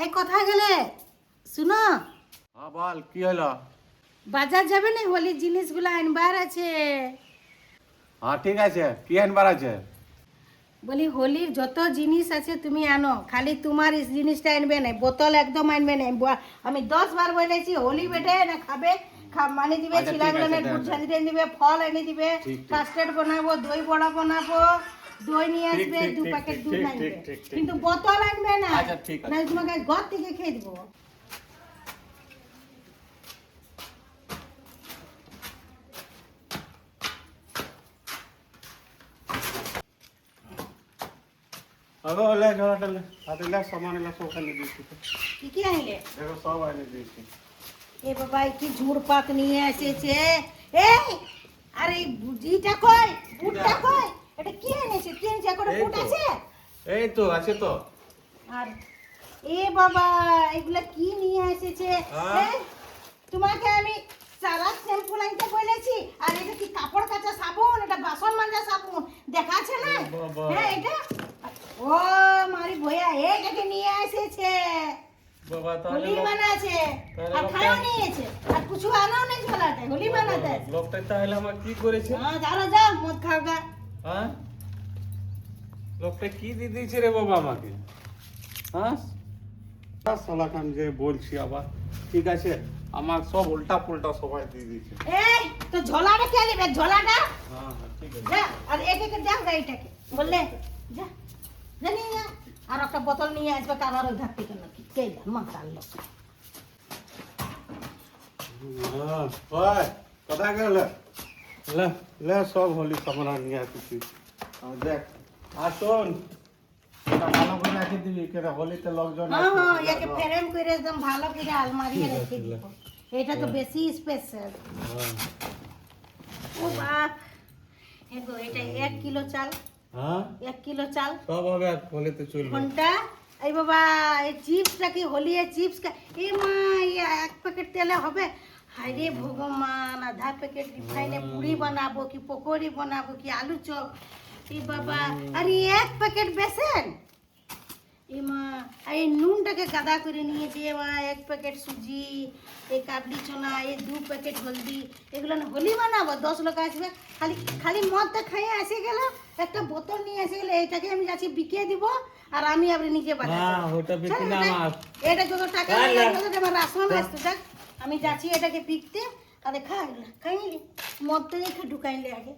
এই কোথায় গেলে শুনো? হ্যাঁ বল কি হলো? বাজার যাবে না, হোলির জিনিসগুলো আনবার আছে। হ্যাঁ ঠিক আছে, কি আনবার আছে? বলি হোলির যত জিনিস আছে তুমি আনো, খালি তোমার এই জিনিসটা আনবে না, বোতল একদম আনবে না। আমি 10 বার বলেছি হোলি বেটে না খাবে, মানে দিবে আচ্ছা, ঠিক ছিলাগুলো আছে, গুড় দেখ। ঝাঁঝরি এনে দিবে, ফল এনে দিবে, ঠিক, ঠিক। কাস্টার্ড বানাবো, দই বড়া বানাবো, দই নিয়ে ঠিক, আসবে, ঠিক, 2 ঠিক, প্যাকেট ঠিক, দুধ ঠিক, আনবে, ঠিক, ঠিক, ঠিক, কিন্তু ঠিক। বোতল আনবে না। আচ্ছা, ঠিক আছে। না তোমাকে ঘর থেকে খেয়ে দেবো। আগো লে ঝোলাটা লে, হাতে লে সামান লে সব খালি দিয়েছি তো। কি কি আনলে? দেখো সব আনি দিয়েছি। এ বাবা কি ঝুড়পাত নিয়ে এসেছে। এই আরে বুজিটা কই, বুটটা কই, এটা কি এনেছে? কি এনেছে? এখন এই বুট তো। আছে? এই তো আছে তো। আর এ বাবা এগুলা কি নিয়ে এসেছে? হ্যাঁ? এই, তোমাকে আমি সারা শ্যাম্পু আনতে বলেছি, আর এটা কি কাপড় কাচা সাবুন, এটা বাসন মাজা সাবুন দেখাচ্ছে না? বাবা। হ্যাঁ এটা ও মারি ভয়া এটাকে নিয়ে এসেছে। বাবা তাহলে হোলি বানাচ্ছে তাহলে আর লোকটা- খাও নিয়েছে, আর কিছু আনাও নেই ঝোলাতে, হোলি বানাতে আছে। লোকটা তাহলে আমার কি করেছে? হ্যাঁ যাও যাও মদ খাও গা। হ্যাঁ? লোকটা কি দিয়ে দিয়েছে রে বাবা আমাকে? হ্যাঁ? সালা খান যে বলছি আবার, ঠিক আছে আমার সব উল্টা পুল্টা সবাই দিয়ে দিয়েছে। এই তো ঝোলাটা কে নেবে? ঝোলাটা হ্যাঁ হ্যাঁ ঠিক আছে। যা, আর একে দাও গাড়িটাকে বললে যা, জানি না। আর একটা বোতল নিয়ে আসবে, কাবার ওই ধার থেকে নাকি কে মাতাল লোক। হ্যাঁ, ওই, কোথায় গেলে? লে লে সব হোলি সামান নিয়ে আসিছি। দেখ আর শোন, এটা ভালো করে রাখি দিবি, কেন হোলিতে লোকজন হ্যাঁ আসবে, হ্যাঁ ঠিক একে আছে? ফ্রেম করে একদম ভালো করে আলমারি ঠিক রেখে আছে, দিব। এটা তো বেশি স্পেশাল। হ্যাঁ। ও বাপ, এগো এটা 1 কিলো চাল, হ্যাঁ 1 কিলো চাল সব হবে আর হোলিতে চলবে। ঘন্টা। এই বাবা এই চিপসটা কি হোলি এর চিপস এ মা, ইয়া 1 প্যাকেট তেলে হবে? হায় রে ভগবান, আধা প্যাকেট রিফাইনে পুরি বানাবো কি পকোড়ি বানাবো কি আলু চপ? এ বাবা, আরে 1 প্যাকেট বেসন। এ মা, আর এই নুনটাকে গাদা করে নিয়েছি। এ মা 1 প্যাকেট সুজি, এই কাবলি চনা, এই 2 প্যাকেট হলদি, এগুলো না হোলি বানাবো? 10 লোক আসবে, খালি খালি মদটা খাইয়ে এসে গেল, একটা বোতল নিয়ে এসে গেলে, এটাকে আমি যাচ্ছি বিকিয়ে দিব, আর আমি আবার নিজে না, ওটা বিক্রি না আমার। এটা যত টাকা না, না। লাগে আমার রাশন আসতো। দেখ আমি যাচ্ছি এটাকে বিকতে, আরে খাই নিলি মদটা রেখে ঢুকাইলে আগে।